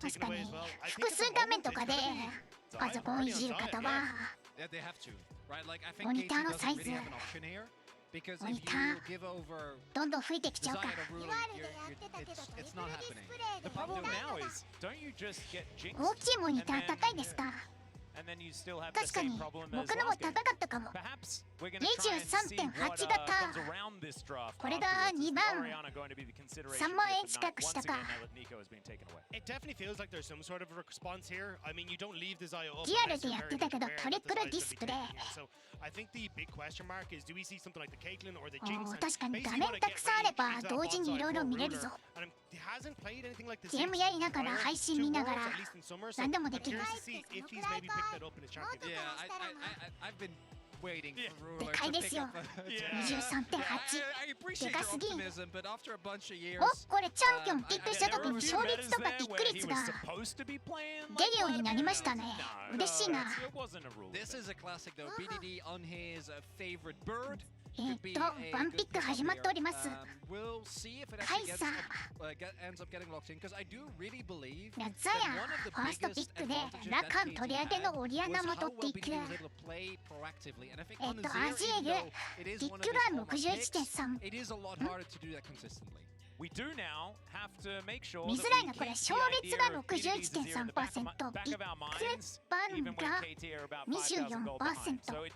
確 taken か away に as well. I think 複 at the 数画面 moment とかで So パソコンいじる方は Yeah, they have to, right? Like I think モニ KT ターの doesn't サイ really ズ have an option here because モニ if ター you give over どんどん増えてきちゃうか desire to ruler, it's not happening. The problem now is, don't you just get jinxed? 大きいモニター高いですか And then you still have the 確か same に problem 僕 as のも last 高 game. かったかも Perhaps we're going to try and see what 23.8 型 comes around this draft これが afterwards. 2 Is 番 Orianna going to be the consideration 3万 here 円 for 近 Knight くし once た again か now that Nico has been taken away? It definitely feels like there's some sort of a response here. I mean, you don't leave the Zaya up リアル unless で you're やっ very てたけど much aware トリ that プ the ル Zaya's ディ gonna ス be プレイ taken here. So I think the big question mark is, do we see something like the Caitlyn or the お Jinx? ー And 確かに basically 画 you 面 wanna た get くさんあ ready れば into that 同時 bot にい side ろいろ for 見れる ruler. ぞ And he hasn't played anything like this ゲームやりながら prior 配信 to 見なが Worlds, ら at least in summer. So 何でも I'm できる curious to see if he's maybe picked that up in his championship. Yeah, I've been waiting Yeah. for ruler でかい to で pick すよ up. Yeah. 23.8 I appreciate your でかすぎ optimism, but after a bunch of years, おこれチャンピオンピックした There 時 were に a few 勝率 metas とか there キック where he 率 was が supposed to be playing 出るよう like になりましたね No, 嬉しいな it wasn't a rule. this is a classic though. BDD on his favorite bird. バンピック始まっております We'll see if it カイ actually サ ends up getting locked in because I do really believe ーザヤファーストピックでラカン取り上げのオリアナも取っていくアジエルビッグラン61.3 It is a lot harder to do that consistently. We do now have to make sure 見 that づらい we なこれ keep 勝 the 率 idea が of BDD's here in the back of 61.3% back ビ of our ッグ minds, バ even ン when が KT are about 5,000 gold behind. 24% So it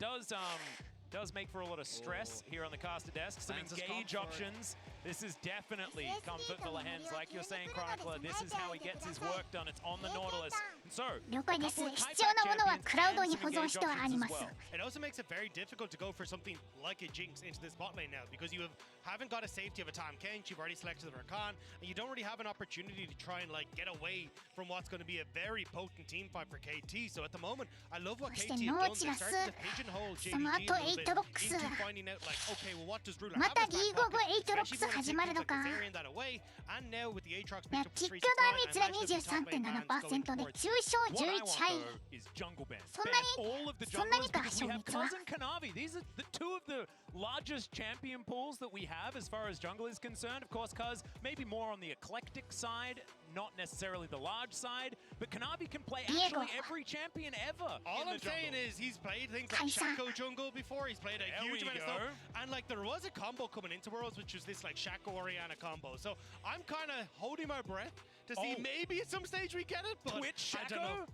does make for a lot of stress here on the caster desk. Some Lands has engage gone for it. options. This is definitely comfort for Lahens. Like you're saying, Chronicler, this is how he gets his work done. It's on the Nautilus. And so, 了解です必要なものはクラウドに保存してあります It also makes it very difficult to go for something like a Jinx into this bot lane now because you haven't got a safety of a Tom Kench, you've already selected the Rakan, and you don't really have an opportunity to try and like get away from what's going to be a very potent team fight for KT. So at the moment, I love what そして KT ノ have ー done. チ They ラス started to pigeonhole その JDG 後 a little 8 ロッ bit クス into finding out like, okay, well, what does Ruler ま have た in リ his ー back グ後 pocket? 8ロックス Especially when 始 it ま takes るの like か Kazarian that away, and now with the Aatrox いや picked up キ for ック 369, ダメージが and matched up with top lane balance going 23.7% で towards 中小 what I 11 want 敗 though is jungle ban. そんな Ban に all of the そんなに junglers か because we have 勝率は Cuz and Kanavi. These are the two of the largest champion pools that we have as far as jungle is concerned. Of course, Cuz maybe more on the eclectic side, not necessarily the large side, but Kanavi can play Diego. actually every champion ever. All in I'm the jungle. saying is he's played things like Kaisa. Shaco jungle before. He's played a There huge we amount of go. stuff. And like there was a combo coming into Worlds, which was this like Shaco Orianna combo. So I'm kind of holding my breath to see Oh. maybe at some stage we get it. But Twitch I don't know. Shaco?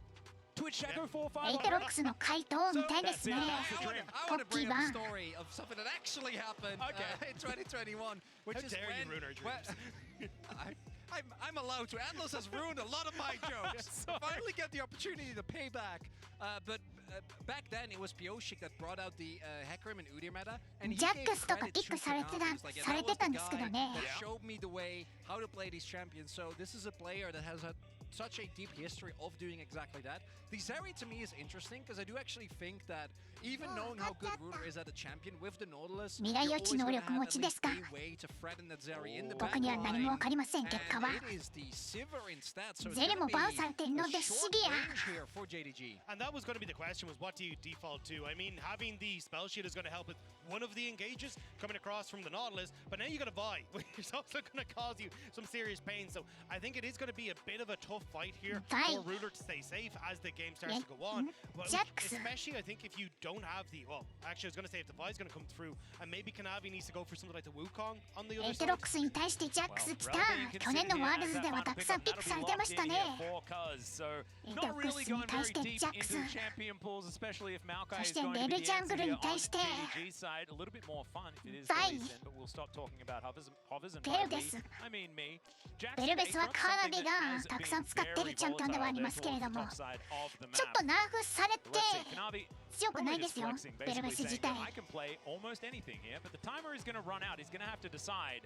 Twitch Shaco 4-5. 8ロックスの回答を見たいですね That's it. I want to bring up Cookie the story of something that actually happened in 2021, which How is dare you when, ruin our dreams. I'm allowed to. Atlas has ruined a lot of my jokes. Sorry. Finally get the opportunity to pay back. But back then it was Pioshik that brought out the Hecarim and Udyr meta, and he ジャッ gave クスとか credit ピッ to クされて Kanavi. た He was like, さ that れ was て the たんですけど guy ね that showed me the way how to play these champions. So this is a player that has such a deep history of doing exactly that. The Zeri to me is interesting because I do actually think that even knowing how good Ruler is at a champion with the Nautilus, 未来 you're 予 always 知能 gonna 力 have 持 at ちです least か a way to threaten that Zeri in the 僕には何も分かりません backline. 結果は And it is the Sivir in stats, so it's ゼリ gonna も be バンされているので a 不思 short 議や range here for JDG. And that was going to be the question, was what do you default to? I mean, having the spell shield is going to help with one of the engages coming across from the Nautilus, but now you got to Vi, which is also going to cause you some serious pain. So I think it is going to be a bit of a tough fight here Vi. for Ruler to stay safe as the game starts to go on. But Jax. especially, I think if you don't have the, well, actually I was going to say if the Vi is going to come through, and maybe Kanavi needs to go for something like the Wukong on the other 8ロ side. ックスに対してジャックス Well, 来た Relevant you can 去年の see ワー here ル as ズ that では final たくさん pickup. ピック That'll さ be れてました locked in ね here for Cuz. So 8 not ロック really スに going 対 very して deep ジャックス into champion pools, especially if Maokai そ is して going to レ be ル the ジャング answer ル here に on 対して JDG side. A little bit more fun if it is Vi. Lee Sin, but we'll stop talking about hovers and ベル Lee. ベス I mean me. Jackson ベルベスは Aatrox, カーナ something ビ that が has たく been さん使って very るチャンピオンではあり volatile ますけれ there ど towards the も top side of the ちょっ map. とナーフされて Let's see, Kanavi 強くない probably で just すよ flexing, ベルベ basically ス自 saying 体 that I can play almost anything here, but the timer is going to run out. He's going to have to decide.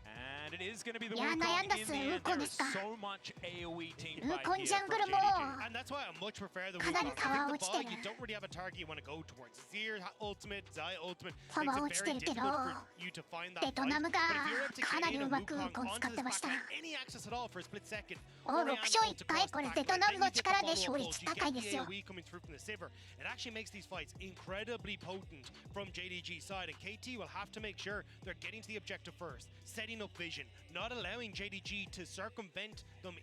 And it is going to be the いや Wukong 悩んだ in っす the ウー end. コン There で is すか so much AoE team ウー fight コン here ジャン from グルも JDG. And that's why I much prefer the かなり Wukong. パワー I 落ち think て the る Vi, you don't really have a target you want to go towards. Zir ultimate, Zai ultimate パワー makes 落 it ちて very るけど difficult for you to find that ベト fight. ナム But が if you're able to かなり gain う a まくウー Wukong コン使 onto って this ました backline, any access at all for a split second, お Orianna 6勝 ults 1敗 across こ the れ backline, ベトナ then ム you の get the 力で follow-up 勝率 ult, you 高い get で the すよ AoE coming through from the Sivir. It actually makes these fights incredibly potent from JDG's side, and KT will have to make sure they're getting to the objective first, setting enough vision, not allowing JDG to circumvent them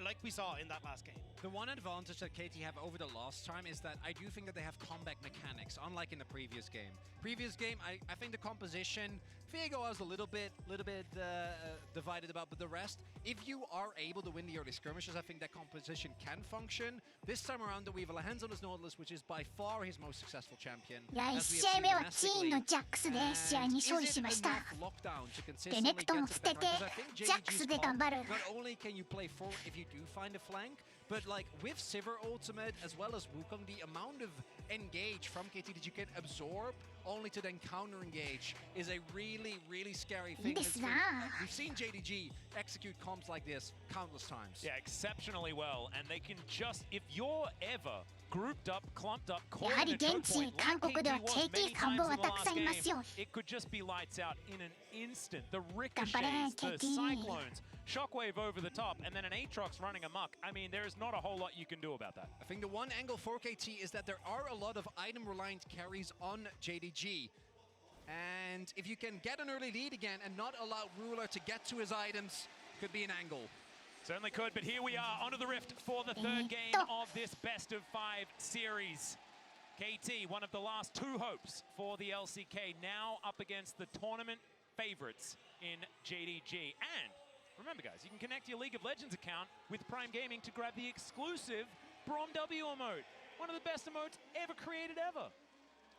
like we saw in that last game. The one advantage that KT have over the last time is that I do think that they have comeback mechanics, unlike in the previous game. Previous game, I think the composition, Viego was a little bit divided about, but the rest, if you are able to win the early skirmishes, I think that composition can function. This time around, we have Lahenz on his Nautilus, which is by far his most successful champion. いや、1試合目はチーンのジャックスで試合に勝利しました。レネクトンを捨ててジャックスで頑張る。 Not only can you play forward if you do find a flank, but like with Sivir ultimate as well as Wukong, the amount of engage from KT that you can absorb only to then counter engage is a really, really scary thing. We've seen JDG execute comps like this countless times. Yeah, exceptionally well, and they can just, if you're ever grouped up, clumped up, やはり現地韓国では KT 看板はたくさんいますよ。 it could just be lights out in an instant. The ricochets, the cyclones, shockwave over the top, and then an Aatrox running amok. I mean, there is not a whole lot you can do about that. I think the one angle for KT is that there are a lot of item-reliant carries on JDG. And if you can get an early lead again and not allow Ruler to get to his items, could be an angle. Certainly could, but here we are onto the Rift for the third game of this best-of-5 series. KT, one of the last two hopes for the LCK, now up against the tournament favorites in JDG. And remember, guys, you can connect your League of Legends account with Prime Gaming to grab the exclusive Brom W emote. One of the best emotes ever created ever.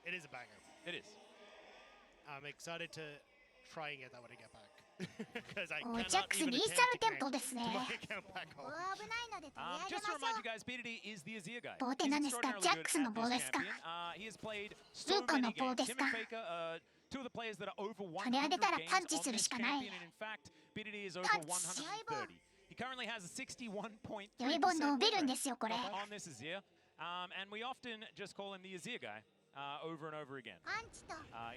It is a banger. It is. I'm excited to try and get that when I get back. Because I おジャックスリーサルテントですね。 Just to remind you guys, BDD is the Azir guy. 棒って何ですか？ジャックスの棒ですか？ He has played so ウーコン many の棒 games. です Him か？ and Faker, two of the players that are over 100 れ上げたら games パンチ of する this しかない。 champion, and in fact, BDD is over パンチ。 130. He currently has a 61.3% 余裕本伸びるんですよこれ。 on this Azir. And we often just call him the Azir guy. Over and over again.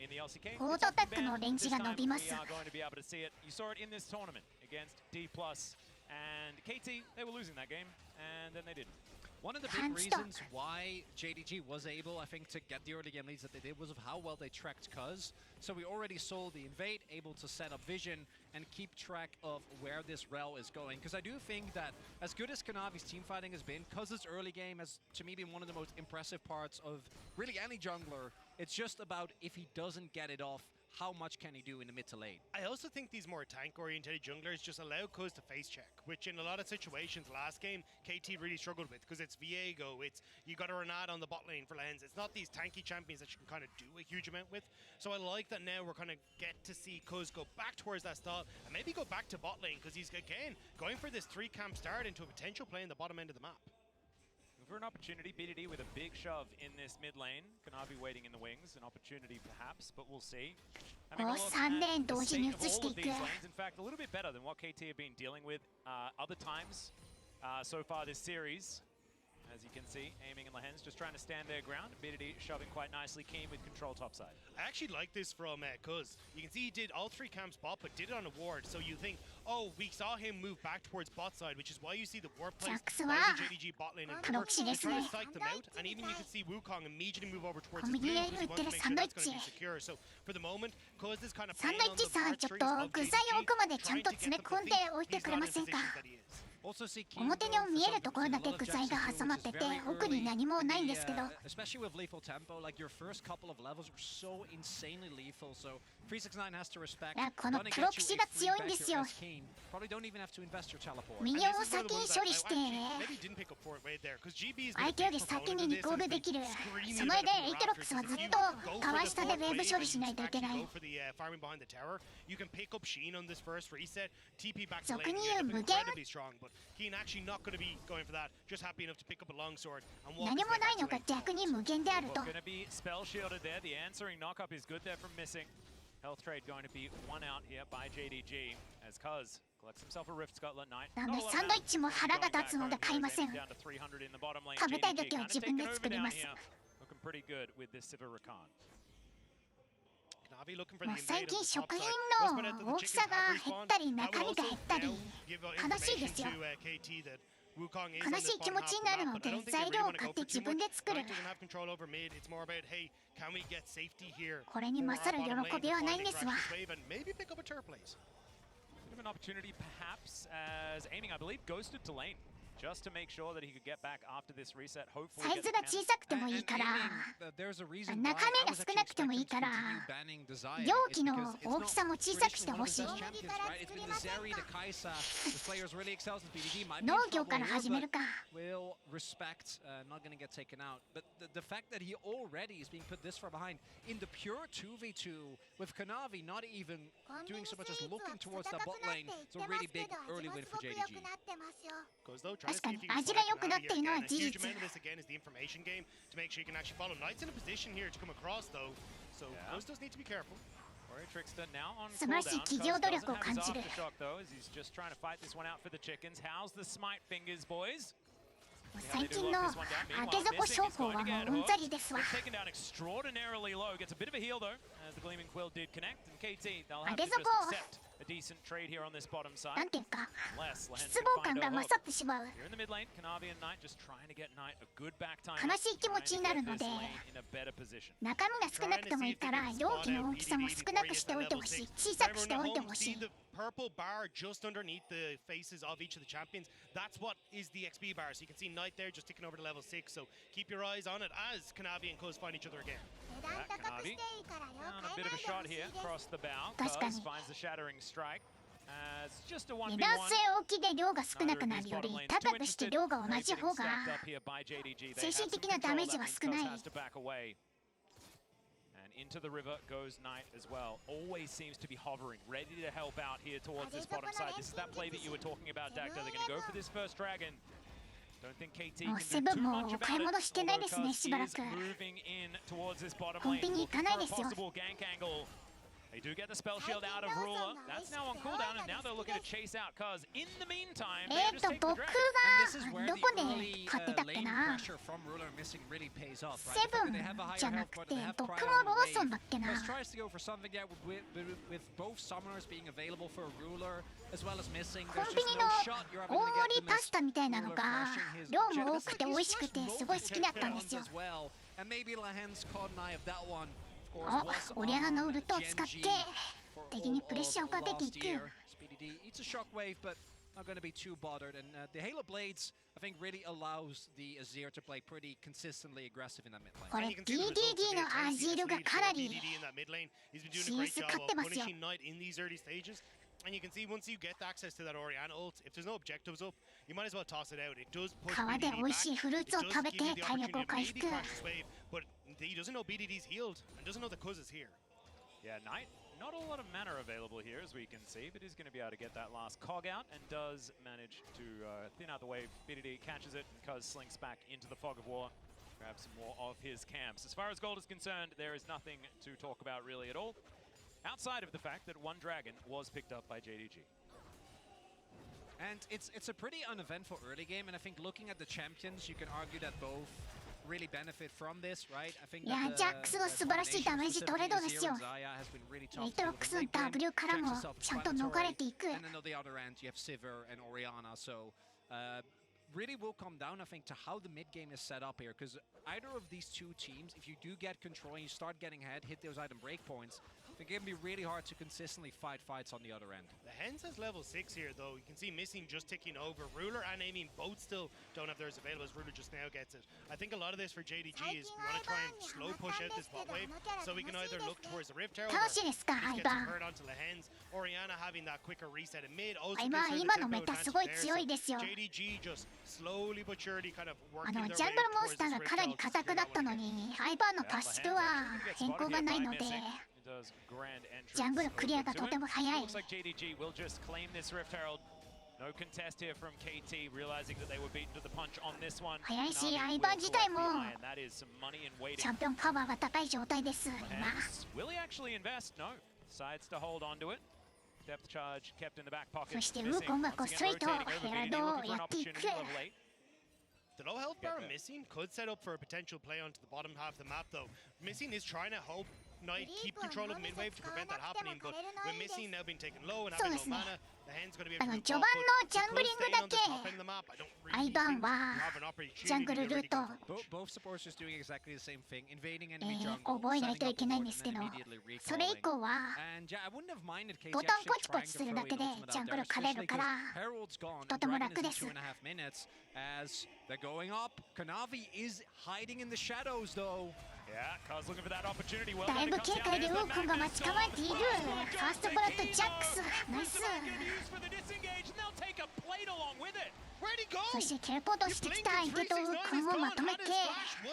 In the LCK, オートアタックのレンジが伸びます。 we are going to be able to see it. You saw it in this tournament against D+, and KT. They were losing that game, and then they didn't. One of the big reasons why JDG was able, I think, to get the early game leads that they did was of how well they tracked Cuz. So we already saw the invade, able to set up vision and keep track of where this rel is going. Because I do think that as good as Kanavi's team fighting has been, Cuz's early game has, to me, been one of the most impressive parts of really any jungler. It's just about if he doesn't get it off, how much can he do in the mid to late? I also think these more tank-oriented junglers just allow Cuz to face check, which in a lot of situations last game, KT really struggled with, because it's Viego, it's you got a Renat on the bot lane for Lens. It's not these tanky champions that you can kind of do a huge amount with. So I like that now we're kind of get to see Cuz go back towards that style, and maybe go back to bot lane, because he's, again, going for this 3-camp start into a potential play in the bottom end of the map. For an opportunity, BDD with a big shove in this mid lane. Kanavi waiting in the wings, an opportunity perhaps, but we'll see. Having a look at the state of all of these lanes, in fact, a little bit better than what KT have been dealing with other times so far this series. As you can see, aiming in Lahenz, just trying to stand their ground. BDD shoving quite nicely, keen with control topside. I actually like this from Cuz. You can see he did all 3 camps bot, but did it on a ward. So you think, oh, we saw him move back towards bot side, which is why you see the ward plays by the JDG bot lane and he's trying to psych them out. And even you can see Wukong immediately move over towards his blue, because he wants to make sure that's going to be secure. So for the moment, Cuz is kind of サンドイッチさん、ちょっと具材を奥までちゃんと詰め込んでおいてくれませんか？表に見えるところだけ具材が挟まってて、奥に何もないんですけど。 Especially with lethal tempo, like your first couple of levels were so insanely lethal. So 369 has to respect. このプロ騎士が強いんですよ。 Probably don't even have to invest your teleport. ミニオンを先に処理して、相手より先にリコールできる。その上でエイトロックスはずっとかわしたでウェーブ処理しないといけない。俗に言う無限。 何もないのが逆に無限であると。 Health trade going to be one out here by JDG as Cuz collects himself a Rift Scotland Knight. なのでサンドイッチも腹が立つので買いません。食べたい時は自分で作ります。 Looking pretty good with this Sivir Rakan. 最近食品の大きさが減ったり中身が減ったり悲しいですよ。悲しい気持ちになるので材料を買って自分で作る。これに勝る喜びはないんですわ。of an opportunity, perhaps, as aiming, I believe, ghosted to lane, just to make sure that he could get back after this reset. Hopefully, サイズが小さくてもいいから、中身が少なくてもいいから、容器の大きさも小さくしてほしい。農業から始めるか。Not going to get taken out, but the fact that he already is being put this far behind in the pure 2v2 with Kanavi not even doing so much as looking towards that bot lane, it's a really big early win for JDG. 確かに味が良くなっているのは事実。 素晴らしい企業努力を感じる。 最近の上げ底商法はもううんざりですわ。上げ底なんていうか失望感が勝ってしまう。悲しい気持ちになるので、中身が少なくてもいいから容器の大きさも少なくしておいてほしい。小さくしておいてほしい。 purple bar just underneath the faces of each of the champions, that's what is the XP bar. So you can see Knight there just ticking over to level 6. So keep your eyes on it as Kanavi and Cuz find each other again. Kanavi on a bit of a shot here across the bow. Cuz finds the shattering strike. Just a 1v1. 油断性置きで量が少なくなるより高くして量が同じ方が精神的なダメージは少ない。 Into the river goes Knight as well. Always seems to be hovering, ready to help out here towards this bottom side. This is that play that you were talking about, Dacta. They're going to go for this first dragon. Don't think KT can do too much about it. Because he is moving in towards this bottom lane. Looking for a possible gank angle. They do get the spell shield out of Ruler. That's now on cooldown, and now they're looking to chase out Cuz. In the meantime, they just take the dragon. どこで勝ってたっけな。セブンじゃなくて僕もローソンだっけな。コンビニの大盛りパスタみたいなのが量も多くて美味しくてすごい好きだったんですよ。あ、オリアナのウルトを使って敵にプレッシャーをかけていく。 Not going to be too bothered, and the Halo Blades, I think, really allows the Azir to play pretty consistently aggressive in that mid lane. これ DDD のアジールがかなり CS 勝ってますよ。 And you can see once you get access to that Orianna ult, if there's no objectives up, you might as well toss it out. It does push BDD back. It does give you the opportunity to maybe crash this wave, but he doesn't know BDD's healed and doesn't know the Cuz is here. Yeah, Knight, not a lot of mana available here as we can see, but he's going to be able to get that last cog out and does manage to thin out the wave. BDD catches it and Cuz slinks back into the fog of war. Grab some more of his camps. As far as gold is concerned, there is nothing to talk about really at all. Outside of the fact that one dragon was picked up by JDG. And it's a pretty uneventful early game, and I think looking at the champions, you can argue that both really benefit from this, right? I think いや、ジャックスの素晴らしいダメージトレードですよ。エイトロックスの W からもちゃんと逃れていく。 And then on the other end, you have Sivir and Orianna, so really will come down, I think, to how the mid game is set up here, because either of these two teams, if you do get control and you start getting ahead, hit those item breakpoints, it can be really hard to consistently fight fights on the other end. The Hens has level 6 here, though. You can see Missing just ticking over. Ruler and Aiming both still don't have theirs available, as Ruler just now gets it. I think a lot of this for JDG is we want to try and slow push out this bot wave, so we can either look towards the Rift Herald or just get some hurt onto the Hens. Orianna having that quicker reset in mid also gives her the tempo advantage there, so JDG just slowly but surely kind of working their way ジャングルモンスターがかなり硬くなったのに、アイバーのタスクは変更がないので、ジャングルクリアがとても早い。 Looks like JDG will just claim this Rift Herald. No contest here from KT, realizing that they were beaten to the punch on this one. 早いし、アイバー自体もチャンピオンパワーが高い状態です。今。 Will he actually invest? No. Decides to hold on to it. Depth charge kept in the back pocket. そしてウーコンがこっそりとヘラルドをやっていく。 The low health bar Missing could set up for a potential play onto the bottom half of the map, though. Missing is trying to Knight keep control of mid wave to prevent that happening, but with Missing now being taken low and having no mana, the Hen's going to be able to move 序盤 off, の but ジャングリング staying だ on け the top end of the map, I don't really アイバーン think は you have an ジャン opportunity グ to ルルー really ト go for much. Both supports just doing exactly the same thing, invading enemy 覚 jungle, えないと setting い up け a ないん ward, ですけ and ど then immediately それ以 recalling. 降は And yeah, I wouldn't have minded KT ボタン actually ポチポ trying チ to する throw だ in けで ultimate ジャ out ング there, ル狩れ especially るか because ら Herald's gone と and ても Dragon's 楽 in です 2.5 minutes as they're going up. Kanavi is hiding in the shadows though. Yeah, Cuz looking for that opportunity. Well だい done. ぶ It 警 comes 戒 down. でウ There's ー the コンが Magnet 待ち構えている Storm. ファーストブラッドジャックスナイス First of all, gonna use for the disengage, and they'll take a plate along with it. Where'd he go? そしてテレポートしてきた相手とウーコンをまとめて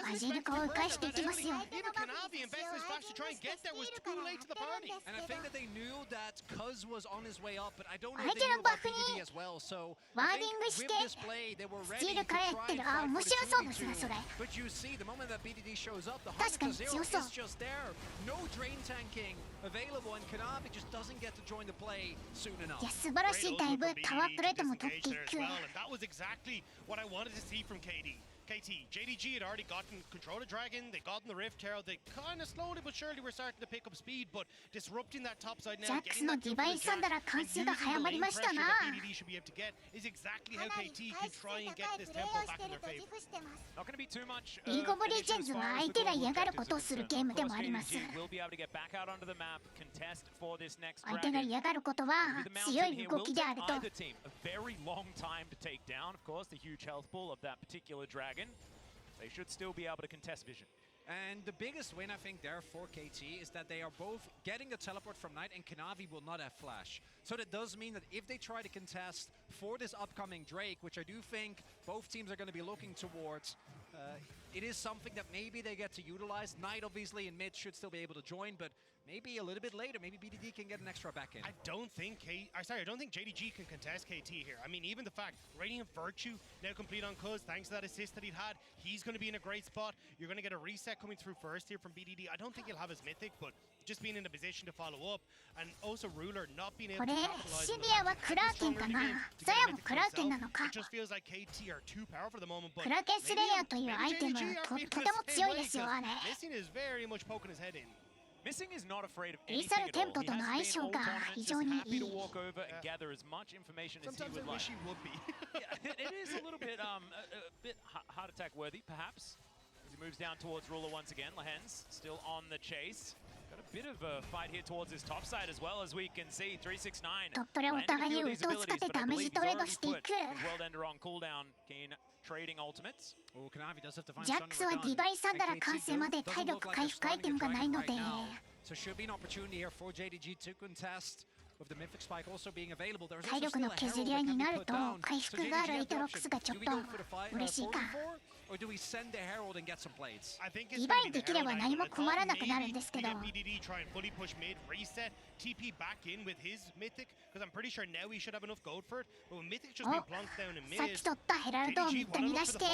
バジリカを返していきますよ Even Kanavi invested his flash to try and get there was too late to the party. And I think that they knew that Cuz was on his way up, but I don't know 相 if they 手 knew のバ about フに BDD as well. So ワー I ディ think ングし with て this play, they were ス ready チー to ル返って try る and あ fight 面 for 白 the そうですねそれ 2v2. But you see, the moment that BDD shows up, the 確かに 100 to 強 0 そう is just there. No drain tanking available, and Kanavi just doesn't get to join the play soon い enough. や素晴らしいダイブタワープレートも取ってい Disengage く there as well, and that was exactly what I wanted to see from KT. JDG had already gotten control of Dragon, they gotten the Rift Herald, they kind of slowly but surely were starting to pick up speed, but disrupting that top side now, ジャックス getting の that デ kill ィバ for イン the サンダ Jack, ラ and 完成 using が the 早まり lane ました pressure な that BDD should be able to get is exactly か how なり KT 回 can 数 try and 高 get い this プレー tempo をし back て in る their と自 favor. 負してます Not going to be too much. リーグオブレジェンズは相手が嫌がることをするゲームでもあります KT will be able to get back out onto the map, contest for this next 相手が dragon. 嫌がることは The 強 mountain い here 動 will きで take あると either team a very long time to take down. Of course, the huge health pool of that particular dragon. They should still be able to contest vision. And the biggest win, I think, there for KT is that they are both getting the teleport from Knight, and Kanavi will not have flash. So that does mean that if they try to contest for this upcoming Drake, which I do think both teams are going to be looking towards, it is something that maybe they get to utilize. Knight, obviously, in mid should still be able to join, but maybe a little bit later, maybe BDD can get an extra back in. I don't think JDG can contest KT here. I mean, even the fact Radiant Virtue now complete on Cuz, thanks to that assist that he'd had, he's going to be in a great spot. You're going to get a reset coming through first here from BDD. I don't think he'll have his mythic, but just being in a position to follow up, and also Ruler not being able こ to れ capitalize シ on ビ the アは fact ク that ラ he's ーケン stronger か in the な game to ザ get ヤ a も mythic クラーケン for な himself. のか It just feels like KT are too powerful at the moment, but クラーケンスレイヤーというアイテム maybe と JDG と are ても feeling the 強 same い way, ですよ 'cause あれ Missing is very much poking his head in. Missing is not afraid of イー anything サル at テン all. ポ He との has 相 been 性 all が tournaments 非 just 常に happy いい to walk over and gather as much information as he Sometimes I would like. wish he would be. Yeah, it is a little bit a bit heart attack worthy, perhaps. As he moves down towards Ruler once again. Lahens still on the chase. Got a bit of a fight here towards his top side as well, as we can see. 369. トップでお互いにウルトを使ってダメージトレードしていく World Ender on cooldown. Keen trading ultimates. Oh, Kanavi does have to find ジャックスはディバインサンダラ完成まで体力回復アイテムがないので So should be an opportunity here for JDG to contest with the Mythic Spike also being available. There's 体 also 力 still の a 削 Herald り合い that に can な be る put と down. 回 So 復がある JDG エ have ト the ロックス option. がちょっ Do we と go for the 嬉しいか 4v4, or do we send the Herald and get some plates? I think リ it's バ gonna イン be で the きれば Herald 何も angle. I 困らなくなるん thought ですけ maybe ど we get BDD try and fully push mid, reset, TP back in with his mythic, because I'm pretty sure now he should have enough gold for it. But when mythic's just being Oh. plunked down in さっ mid, き取ったヘラルドをミッドに出して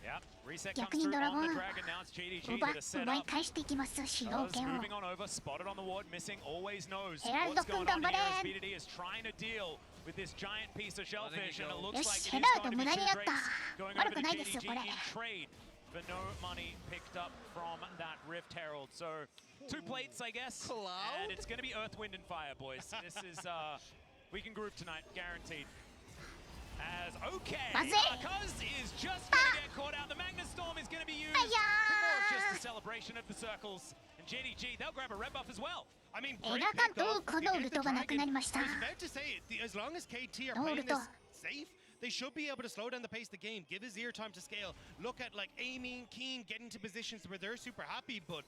Yeah, reset comes 逆に through ドラゴ on ン the dragon. Now it's JDG 奪 that is set 奪い up. 返していきます主導 Does 権を moving on over, spotted on the ward, missing, always knows Herald what's going on君頑張 here れ as BDD is trying to deal with this giant piece of shellfish, and it よ looks し like ヘ it ラ is ルド going to 無 be 駄 two になった Drakes going 悪 over く to ないですよ JDG これ in trade for no money picked up from that Rift Herald. So 2 plates, I guess, Cloud? and it's going to be Earth, Wind, and Fire, boys. This is we can group tonight, guaranteed. As okay, That's it. Cuz is just going to get caught out. The Magnet Storm is going to be used for more of just a celebration of the circles. And JDG, they'll grab a red buff as well. I mean, エ great ラガン pick と off こ to のウ get ル the トがなくなり dragon. ました I was about to say, as long as KT are ノール playing ト this safe, they should be able to slow down the pace of the game, give his ear time to scale, look at like aiming, keen, get into positions where they're super happy, but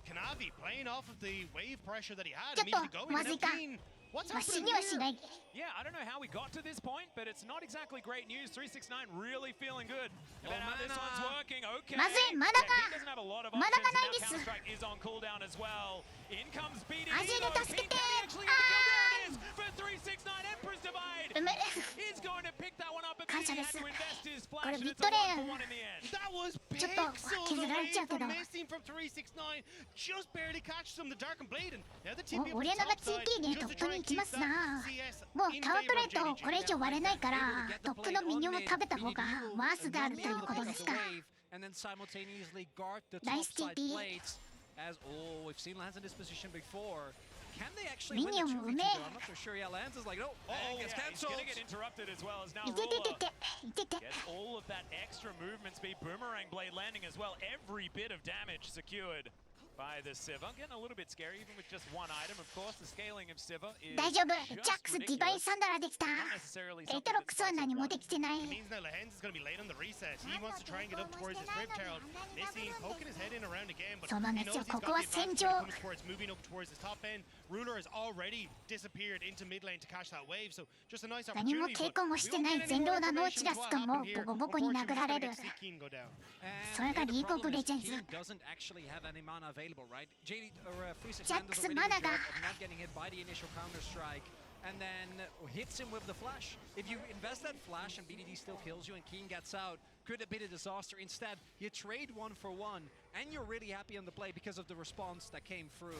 Kanavi playing off of the wave pressure that he had, ちょっと immediately going, and now まずいか Keen, what's まあ死 happening にはし here? ない Yeah, I don't know how we got to this point, but it's not exactly great news. 369 really feeling good about how this one's working. Okay. まずいまだ Yeah, he doesn't have a lot of ま options, だが and ない now です Counter-Strike is on cooldown as well. In comes BDD. アジール though. 助け King て can actually get the kill. There it is for 369. Emperor's Divide うむ is going to pick that one up, but 感 then 謝 he で had す to invest his こ flash, れ and ビッ it's ト a レ 1 for ーン 1 in the end. That was ちょっと pixels 削られ away ちゃうけ from ど missing from 369. Just barely catches him, the Dark and Blade. And now the お TP up 俺 the らが top side, TP で just ト to ップ try に and 行き keep ます that な CS もう in タワー favor プレ of ートこれ以 JDG. 上割れないからトップのミニオンを食べた方がワースであるということですか And then simultaneously guard the top Nice side TP. plates. As we've seen Lance in this position before. Can they actually win the Minion 2v2? うめえ。 I'm not so sure. Yeah, Lance is like, no, and gets He's cancelled. gonna get interrupted as well as now いてて Ruler てていてて。 gets all of that extra movement speed. Boomerang blade landing as well. Every bit of damage secured by the Sivir. Getting a little bit scary even with just one item. Of course, the scaling of Sivir is 大丈夫。 just ジャックスディバイン ridiculous. サンダラできた。 Not necessarily エイ something トロック that's スは何もできてない。 It means now Lehens is going to be late on the reset. He wants to try and get up towards this Rift Herald. Missing, poking his head in around again, but そうなん he です knows よ。 he's こ got こは the 戦 advantage 場。 when it comes towards moving up towards his top end. Ruler has already disappeared into mid lane to catch that wave, so just a nice 何も opportunity. 警 But 告も we して won't ない get any 全 more ローダノー information チ to ラ what スかも happened here. ボコボコに Unfortunately, 殴られる。 we're gonna see Keen go down. So I got And the League of problem is Legends. Keen doesn't actually have any mana available, right? JD or Freeze's Jax does a really good mana job ga. of not getting hit by the initial counter strike, and then hits him with the flash. If you invest that flash and BDD still kills you and Keen gets out, could have been a disaster. Instead, you trade 1-for-1, and you're really happy on the play because of the response that came through.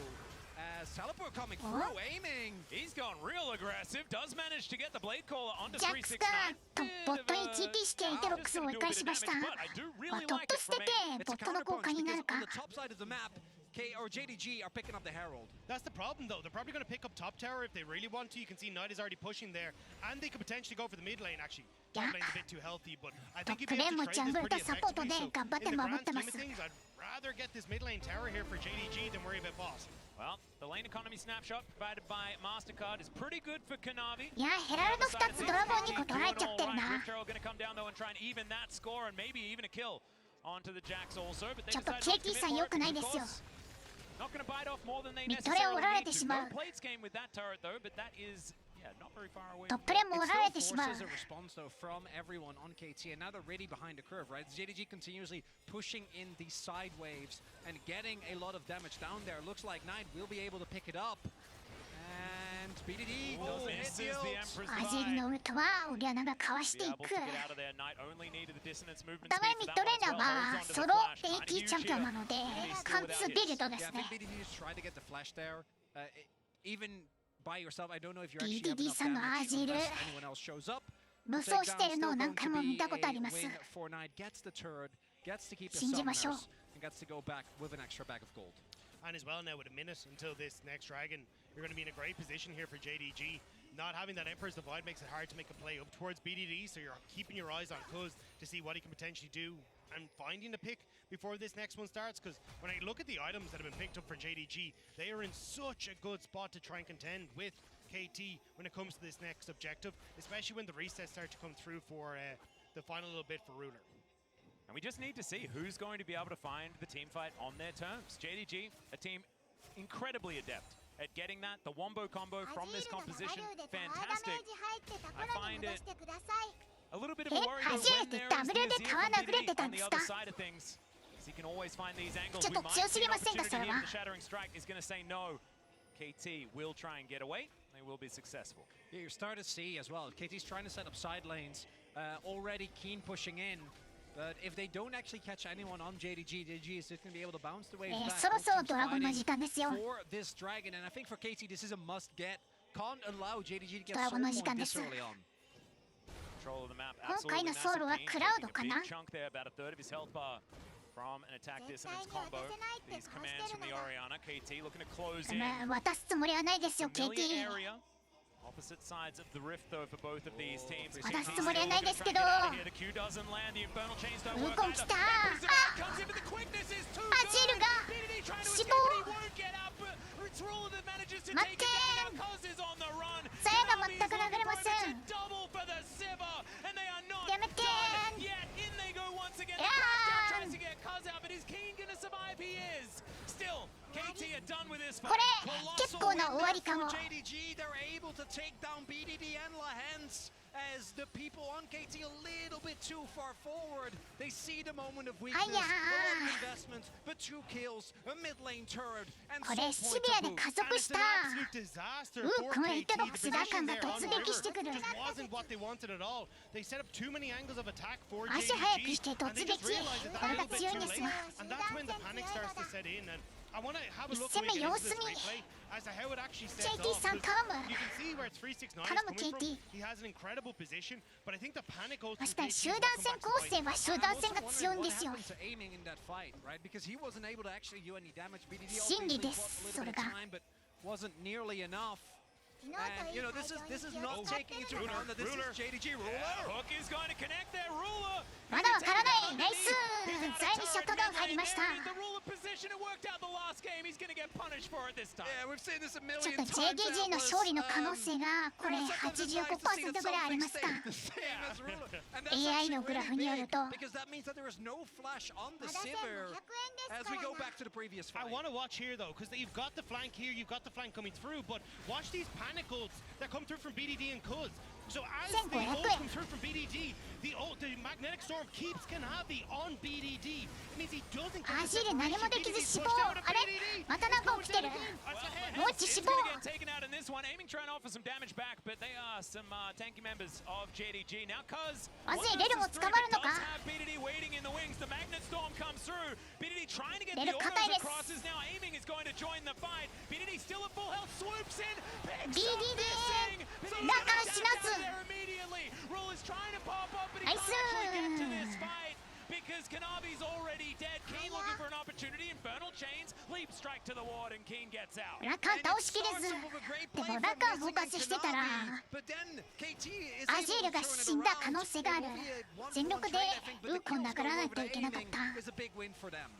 As Teleport coming through, aiming. He's gone real aggressive. Does manage to get the blade caller onto ジャックスが 369. ボットに TP してエイトロックスを追い返しました。 But I do まあ really トッ like プ it 捨て from て Aim. ボットの効果になる On か。 the top side of the map, K or JDG are picking up the Herald. That's the problem, though. They're probably going to pick up top tower if they really want to. You can see Knight is already pushing there, and they could potentially go for the mid lane, actually. Top lane's a bit too healthy, but I think you'd be able to trade this pretty effectively. So, in the grand scheme of things, I'd rather get this mid lane tower here for JDG than worry about boss. Well, the lane economy snapshot provided by MasterCard is pretty good for Kanavi. いやヘラルド2つドラゴン2個取られちゃってるな。 Rift Herald going to come down though and try and even that score and maybe even a kill onto the Jax also. But they ちょっと decided not to KT さん commit 良 for く it ない because ですよ。 not going to bite off more than they ミッドレを necessarily 折られ need て to. しまう。 No plates game with that turret though, but that is not very far away. トップレも折られて It しまう。 still forces a response though from everyone on KT, and now they're really behind the curve, right? JDG continuously pushing in these side waves and getting a lot of damage down there. Looks like Knight will be able to pick it up, and BDD doesn't hit misses the the ult. Empress アジールのウルトはオリアナがかわし Be てい able く。 to get out of there. Knight only needed the dissonance お movement 互い speed ミ for ッド that レ one ー as ナー well. は Holds onto ソ the ロ flash. AT チャンピオンなので Huge 貫通ビルドです Yeah, I ね think BDD just tried to get the flash there. Even by yourself, I don't know if you actually have BDD enough さんのア damage ジール unless anyone else shows up. 武装してるのを何回も見たことあります。 Win for Knight, gets the turret, gets to keep the 信じましょう。 summoners, and gets to go back with an extra bag of gold. And as well now with a minute until this next dragon, you're going to be in a great position here for JDG. Not having that Emperor's Divide makes it hard to make a play up towards BDD, so you're keeping your eyes on Cuz to see what he can potentially do and finding the pick before this next one starts, because when I look at the items that have been picked up for JDG, they are in such a good spot to try and contend with KT when it comes to this next objective, especially when the resets start to come through for the final little bit for Ruler. And we just need to see who's going to be able to find the team fight on their terms. JDG, a team incredibly adept at getting that. The wombo combo from this composition, fantastic. I find it a little bit of a worry though when there is the Azir from BDD on the other side of things. As he can always find these angles. We might see an opportunity here for the Shattering Strike. He's going to say no. KT will try and get away. They will be successful. Yeah, you're starting to see as well. KT's trying to set up side lanes. Already Keen pushing in. But if they don't actually catch anyone on JDG is just going to be able to bounce the waves back. そろそろドラゴンの時間ですよ。 For this dragon, and I think for KT this is a must get. Can't allow JDG to get ドラゴンの時 sold 間 on で this す。 early on. Control of the map, 今回 absolutely のソウルは massive. Keen クラウド taking か a な big chunk there, about a third of his health bar from an attack dissonance combo. These commands from the Orianna. KT looking to close in. 渡すつもりはないですよ Familiar KT。 area. Opposite sides of the rift though for both of these teams. 渡すつもりはないですけど。 The Q doesn't land. The infernal chains don't ウー work コン either. 来た。 Comes in, but the quickness is too アジール good. が BDD trying to 死 escape, 亡。 but he won't get up. Ruler manages to 待 take って it down. Now Cuz is on the run. さやが全く流れません。 Double for the Sivir, and they are not やめて done yet. In they go once again. Crackdown tries to get Cuz out, but is Keen gonna survive? He is. Still, KT are done with this こ fight. れ結構な終わりかも。 JDG, they're able to take down BDD and Lahens as the people on KT a little bit too far forward. They see the moment of weakness, a lot of investment, but 2 kills, a mid lane turret, and これシビアで加速した。 Absolute disaster ウ for ーコンエイ KT. トロック The スダーカ position ンが there on 突 the 撃してく river る。 just wasn't what they wanted at all. They set up too many angles of attack for 足早く JDG, して and 突 they 撃 just realized that これ they're a が little bit 強いん too です late. わ。 And that's when the panic starts to set in. And I want to have a look攻め when we get 様 into 子 this 見 replay as to how it actually sets off. KT さん 'cause 頼む You can see where 369 is 頼む coming from. KT He has an incredible position, but I think the panic goes 確 from かに KT 集 will 団 come 戦 back 構 to bite 成は集団戦が I'm 強いん also ですよ wondering what happened to aiming in that fight, right? Because he wasn't able to actually do any damage. BDD 真理 obviously で bought す a そ little れ bit が of time, but wasn't nearly enough. And you know, this is not taking into account that this is JDG ruler. Hook is going to connect there. Ruler. まだわからないナイス第2シャットダウン入りました The ruler position, it worked out the last game. He's going to get punished for it this time. Yeah, we've seen this a ちょ million っと times. JDG の勝利の可能性がこれ85% ぐらいありますか AI のグラフによると Because that means that there is no flash on the Sivir as we go back to the previous I fight. want to watch here though, because you've got the flank here, you've got the flank coming through, but watch these panic ults that come through from BDD and Kuz. So as the 1500 ult comes through from BDD, the magnetic storm keeps Kanavi on BDD. It means he doesn't get アジール何もできず死亡あれまたなんか起きてる Well, もう一死 it's 亡 going to get taken out in this one. Aiming trying to offer some damage back, but they are some tanky members of JDG. Now, Cuz, まずいレルも捕まるのか does have BDD waiting in the wings. The magnet storm comes through. BDD trying to get the レル硬い autos です across. Is now aiming is going to join the fight. BDD still at full health. Swoops in. Picks BDD up missing. BDD ラカン死なず there immediately. Rule is trying to pop up, but he ナイ can't ス actually get to this fight. Because Kanavi's already dead. Keen looking for an opportunity. Infernal chains. Leap strike to the ward, and Keen gets out. ラカン倒しきれずでもラカンフォーカスしてたらアジールが死んだ可能性がある全力でウーコン殴らないといけなかった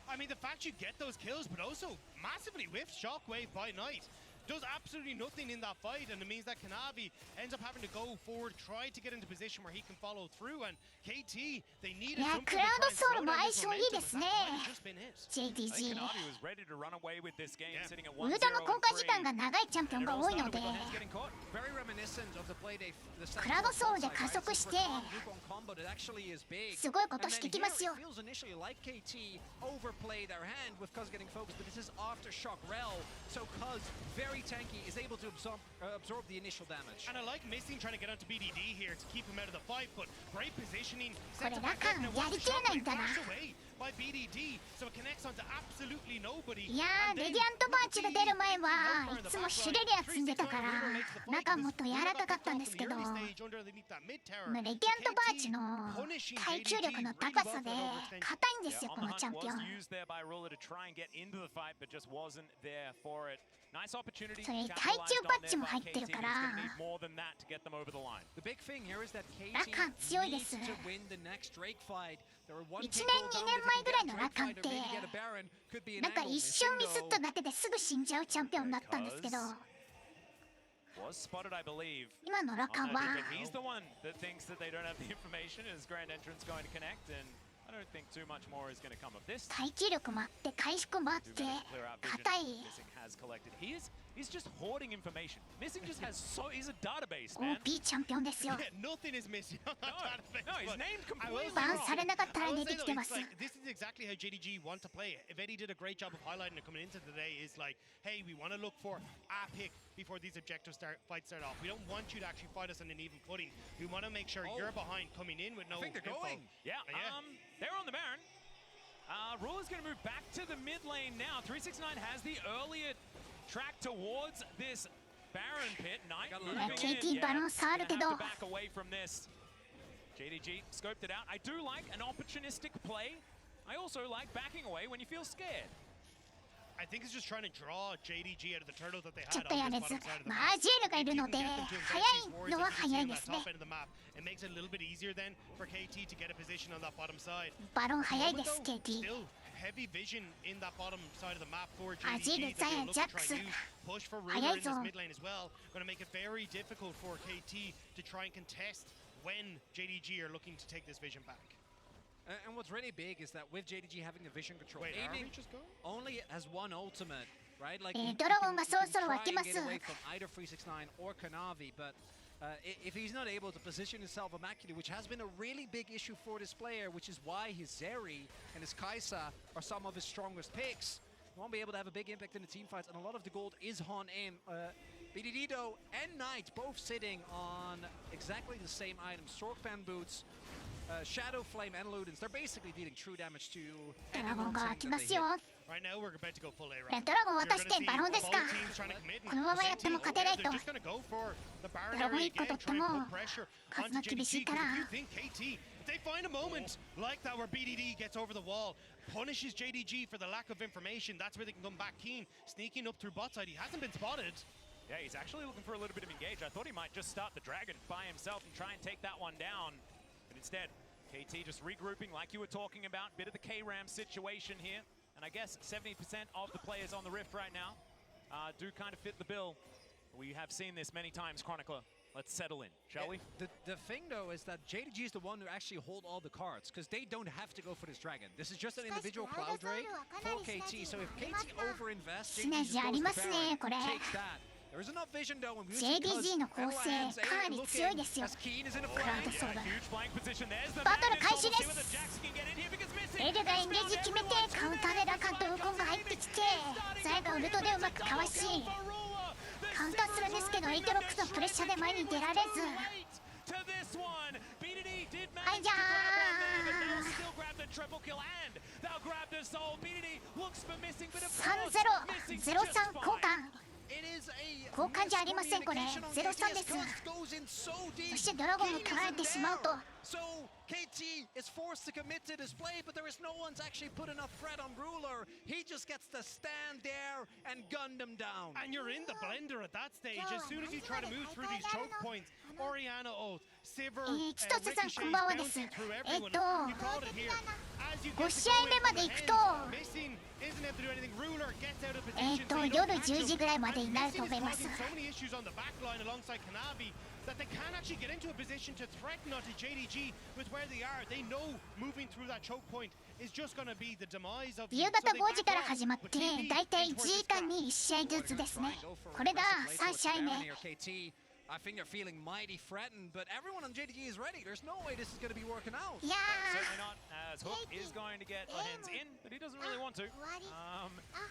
I mean, the fact you get those kills, but also massively whiffed Shockwave by Knight. Does absolutely nothing in that fight, and it means that Kanavi ends up having to go forward, try to get into position where he can follow through, and KT, they needed いや something to クラウ try ド and ソウル slow も down 相 this 性いいで momentum, す but ね that might have just been it. I think JDG Kanavi was ready to run away with this game, sitting at ムードの効果時間が 1-0-3. 長いチャンピオンが多いので Very reminiscent of the play they the クラウドソウルで加速して combo that actually is big. すごいことしてきますよ And then here it feels initially like KT overplay their hand with Cuz getting focused, but this is aftershock rel, so Cuz very tanky is able to absorb the initial damage. And I like Missing trying to get onto BDD here to keep him out of the fight, but great positioning. これラカンやりきれないんだな By BDD, so it connects onto absolutely nobody. いやーレディアントバーチが出る前はいつもシュレリア積んでたから中もっと柔らかかったんですけどレディアントバーチの耐久力の高さで硬いんですよ Yeah, こ on の the チャン hunt ピオ was ン used there by Ruler to try and get into the fight, but just wasn't there for it. Nice opportunity. それ capitalized 耐久 on パッチ there も by 入ってる KT. か He's ら gonna need more than that to get them over the line. The big thing here is that ラカン KT 強いです needs to win the next Drake fight. There are one 1 kick 年 cooldown. 2年前ぐらいの If ラ you カン can っ get a て Drake fight or maybe get a Baron, could be an なんか angle. 一瞬ミスっ Missing ただけですぐ死んじゃうチャンピオンだったんですけど Was spotted, I believe. 今のラ on カン that は ticket. He's the one that thinks that they don't have the information. His grand entrance going to connect, and I don't think too much more is going to come of this. 耐久力もあって回復もあって 2 minutes clear out vision. 硬い Missing has collected. He's just hoarding information. Missing just has he's a database, man. OP チャンピオンですよ Yeah, nothing is missing on that database. No, he's but named I will completely say- バンされなかったら I will 出 say てき though, てま it's す like, this is exactly how JDG want to play it. If Eddie did a great job of highlighting it coming into today, is like, hey, we want to look for a pick before these objectives fights start off. We don't want you to actually fight us on an even footing. We want to make sure you're behind coming in with no I think they're info. going. Yeah, Yeah. they're on the Baron. Ruler's going to move back to the mid lane now. 369 has the earlier track towards this Baron pit. Knight Got a moving little KT in. バロン触るけ Gonna ど have to back away from this. JDG scoped it out. I do like an opportunistic play. I also like backing away when you feel scared. I think it's just trying to draw JDG out of the turtle that they ちょ had っとや on れ this ず bottom side of the ま map. あアジエルがいる If you の can で get them to 早 invest い these warriors のは that you 早 see い on で that すね top end of the map, it makes it a little bit easier then for KT to get a position on that bottom side. バロン早いで But す though, KT still heavy vision in that bottom side of the map for Azir, JDG that Zion, they'll look to try Jax. and use. Push for Ruler in this mid lane as well. Going to make it very difficult for KT to try and contest when JDG are looking to take this vision back. And what's really big is that with JDG having the vision control, Wait, are we aiming just going? only has one ultimate, right? Like ドラゴンがそろそろ try 湧き and ます get away from either 369 or Kanavi, but if he's not able to position himself immaculately, which has been a really big issue for this player, which is why his Zeri and his Kaisa are some of his strongest picks, he won't be able to have a big impact in the team fights, and a lot of the gold is on him. BDD though and Knight both sitting on exactly the same items, Sorkpan boots, Shadow Flame and Ludens. They're basically dealing true damage to ドラ anyone ゴンが saying 湧き that ま they すよ hit. Right now, we're about to go full A ド round. ラゴン You're 渡 gonna して see バロンですか both teams trying to commit, and このまま the や same っても team 勝てない over と there, they're just gonna go for the Baron ドラゴン area 1個 again, 取って try も and put pressure 数 onto が厳し JDG. いか Because ら if you think KT, if they find a moment like that where BDD gets over the wall, punishes JDG for the lack of information, that's where they can come back. Keen sneaking up through bot side. He hasn't been spotted. Yeah, he's actually looking for a little bit of engage. I thought he might just start the dragon by himself and try and take that one down. But instead, KT just regrouping like you were talking about. Bit of the K-Ram situation here. And I guess 70% of the players on the Rift right now do kind of fit the bill. We have seen this many times, Chronicler. Let's settle in, shall we? The thing, though, is that JDG is the one who actually hold all the cards, because they don't have to go for this dragon. This is just an individual Cloud Drake for KT, so if KT overinvests, JDG just goes to Baron, takes that. There is enough vision, though, and we see because JDG の構成かなり強いですよ as Keen is in a クラウド flank. ソード Huge flank position. There's the バトル madness. 開始で We'll see す whether Jax can get in here because missing. エルがエンゲージ決めてカウンターでラカンとウコンが入ってきてザイがウルトでうまくかわしカウンターするんですけどエイトロックスのプレッシャーで前に出られずはいじゃー 3-0 0-3 交換 交換じゃありませんこれ 0-3 ですそしてドラゴンを取られてしまうと So KT is forced to commit to this play, but there is no one's actually put enough threat on Ruler. He just gets to stand there and gun them down. And you're in the blender at that stage. As soon as you try to move through these choke points, Oriana ult, Sivir, 千歳さん Ricochet こんばんはです bouncing through everyone. You called it here. As you 5 get 試 to 合 go 目 in ま for で the 行く head, と missing isn't able to do anything. Ruler gets out of position. So you 夜 don't catch 10時 him. ぐらいまでになる And と思い Missing ま is す causing so many issues on the back line alongside Kanavi that they can't actually get into a position to threaten onto JDG with where they are. They know moving through that choke point is just going to be the demise of 夕方5時から始まってだいたい1時間に1試合ずつですねこれが3試合目 I think they're feeling mighty threatened, but everyone on JDG is ready. There's no way this is going to be working out. いや Certainly not, as Hook is going to get hands in, but he doesn't really want to.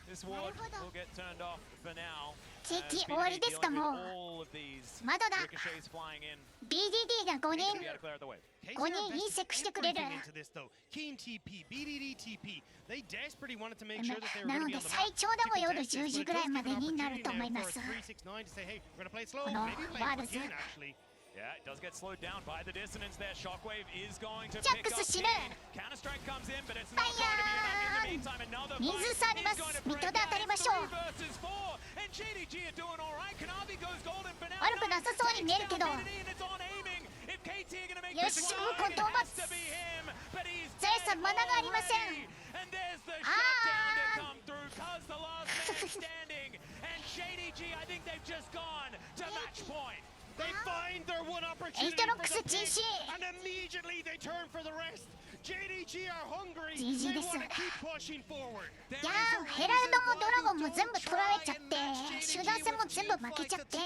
This ward will get turned off for now. KT 終わりですかもう All of these まだだ ricochets flying in. BDD が5人 We gotta clear out the way. 5人インセクしてくれる into this though. Keen TP, BDD TP. They desperately wanted to make sure that they were な going の to be で on the 最 map. 長でも to 夜 contest 10 this, 時 but ぐ it らい does ま give で an になる opportunity と思い now ま for す a 369 to say, hey, we're going to play it slow. この Maybe play ワ it ール for ズ Keen actually. Yeah, it does get slowed down by the dissonance there. Shockwave is going to Jax pick up死 Keen. ぬ Counter strike comes in, but it's not going to be enough. In the meantime, another 人数差ありま fight す is going to ミッ break ドで当たり out. ましょう 3 versus 4, and JDG are doing all right. Kanavi goes golden for now. 悪くなさそうに見えるけど BDD, and it's on aiming. If KT are going to make よ this し a ウー go, コン it 討伐 has to be him. But he's ザイさんマナがありません and there's the Ah. shutdown to come through. Cuz the last man standing, and JDG, I think they've just gone to match point. They find their one opportunity Aatrox for the pick, 禁止 and immediately they turn for the rest. JDG are hungry. GG They です want to keep pushing forward. いやーヘラルドもドラゴンも全部取られちゃって集団戦も全部負けちゃってち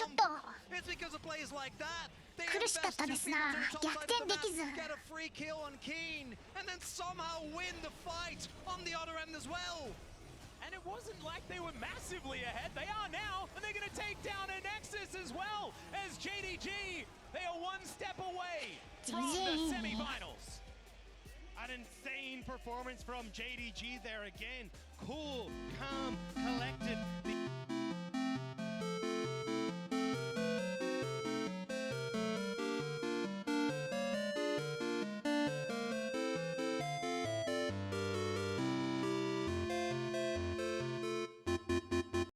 ょっと It's because of plays like that. They 苦しかったですな invest 逆 2 people 転で to きず get a free kill on Keen, and then somehow win the fight on the other end as well. And it wasn't like they were massively ahead. They are now, and they're going to take down a Nexus as well as JDG. They are one step away from the GG. semifinals. An insane performance from JDG there again. Cool, calm, collected. The